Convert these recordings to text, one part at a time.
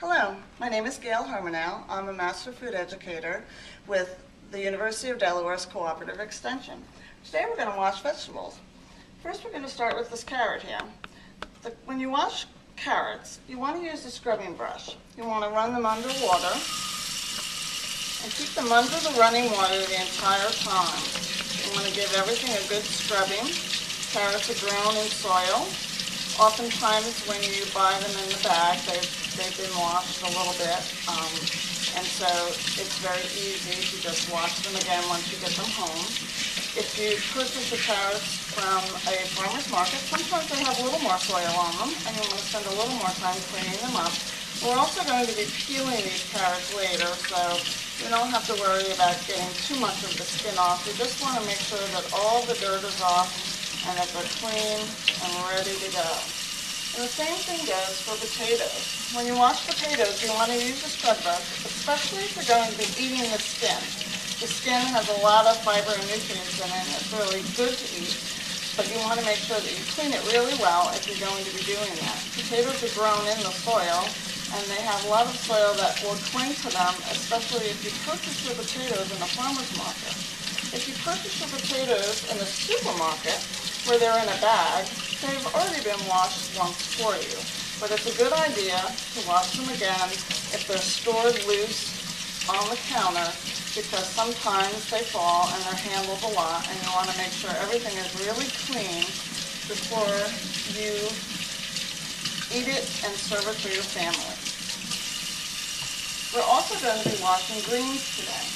Hello, my name is Gail Hermanow. I'm a Master Food Educator with the University of Delaware's Cooperative Extension. Today we're going to wash vegetables. First we're going to start with this carrot here. When you wash carrots, you want to use the scrubbing brush. You want to run them under water and keep them under the running water the entire time. You want to give everything a good scrubbing. Carrots are grown in soil. Oftentimes when you buy them in the bag, they've been washed a little bit, and so it's very easy to just wash them again once you get them home. If you purchase the carrots from a farmer's market, sometimes they have a little more soil on them, and you want to spend a little more time cleaning them up. We're also going to be peeling these carrots later, so you don't have to worry about getting too much of the skin off. You just want to make sure that all the dirt is off and that they're clean and ready to go. And the same thing goes for potatoes. When you wash potatoes, you want to use a scrub brush, especially if you're going to be eating the skin. The skin has a lot of fiber and nutrients in it, and it's really good to eat, but you want to make sure that you clean it really well if you're going to be doing that. Potatoes are grown in the soil, and they have a lot of soil that will cling to them, especially if you purchase your potatoes in a farmer's market. If you purchase your potatoes in a supermarket, where they're in a bag, they've already been washed once for you. But it's a good idea to wash them again if they're stored loose on the counter, because sometimes they fall and they're handled a lot, and you want to make sure everything is really clean before you eat it and serve it for your family. We're also going to be washing greens today.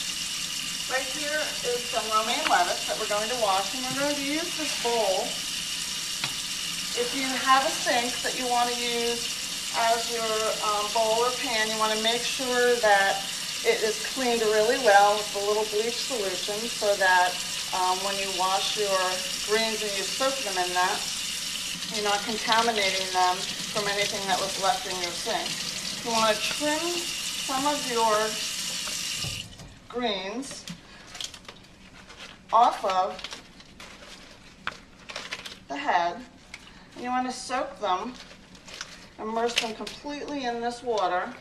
Right here is some romaine lettuce that we're going to wash, and we're going to use this bowl. If you have a sink that you want to use as your bowl or pan, you want to make sure that it is cleaned really well with a little bleach solution, so that when you wash your greens and you soak them in that, you're not contaminating them from anything that was left in your sink. You want to trim some of your greens off of the head, and you want to soak them, immerse them completely in this water,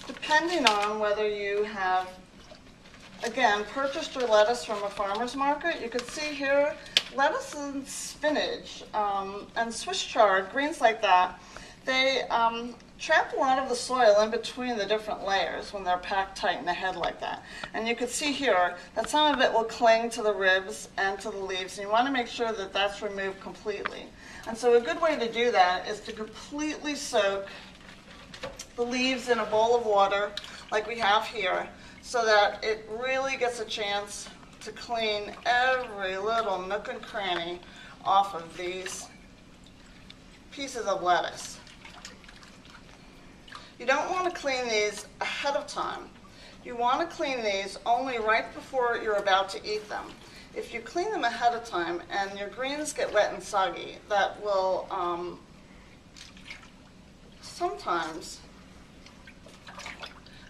depending on whether you have, again, purchased your lettuce from a farmer's market. You can see here, lettuce and spinach and Swiss chard, greens like that, they trap a lot of the soil in between the different layers when they're packed tight in the head like that. And you can see here that some of it will cling to the ribs and to the leaves, and you want to make sure that that's removed completely. And so a good way to do that is to completely soak the leaves in a bowl of water like we have here, so that it really gets a chance to clean every little nook and cranny off of these pieces of lettuce. You don't want to clean these ahead of time. You want to clean these only right before you're about to eat them. If you clean them ahead of time and your greens get wet and soggy, that will sometimes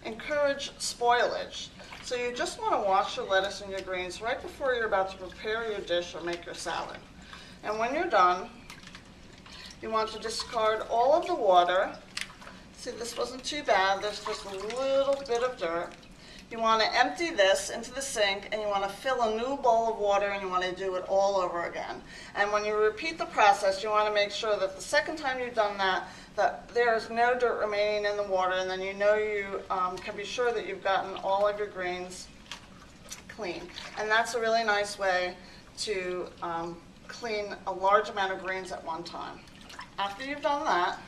encourage spoilage. So you just want to wash your lettuce and your greens right before you're about to prepare your dish or make your salad. And when you're done, you want to discard all of the water. See, this wasn't too bad. There's just a little bit of dirt. You want to empty this into the sink, and you want to fill a new bowl of water, and you want to do it all over again. And when you repeat the process, you want to make sure that the second time you've done that, that there's no dirt remaining in the water, and then you know you can be sure that you've gotten all of your greens clean. And that's a really nice way to clean a large amount of greens at one time. After you've done that,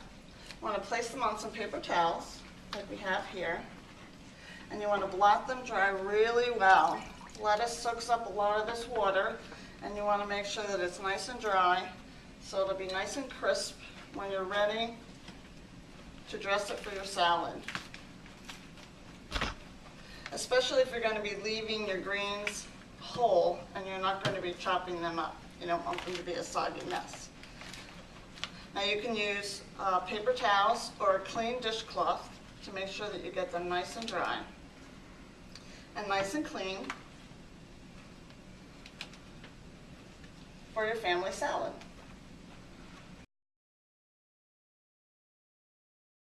you want to place them on some paper towels, like we have here, and you want to blot them dry really well. Lettuce soaks up a lot of this water, and you want to make sure that it's nice and dry, so it'll be nice and crisp when you're ready to dress it for your salad. Especially if you're going to be leaving your greens whole and you're not going to be chopping them up. You don't want them to be a soggy mess. Now you can use paper towels or a clean dishcloth to make sure that you get them nice and dry and nice and clean for your family salad.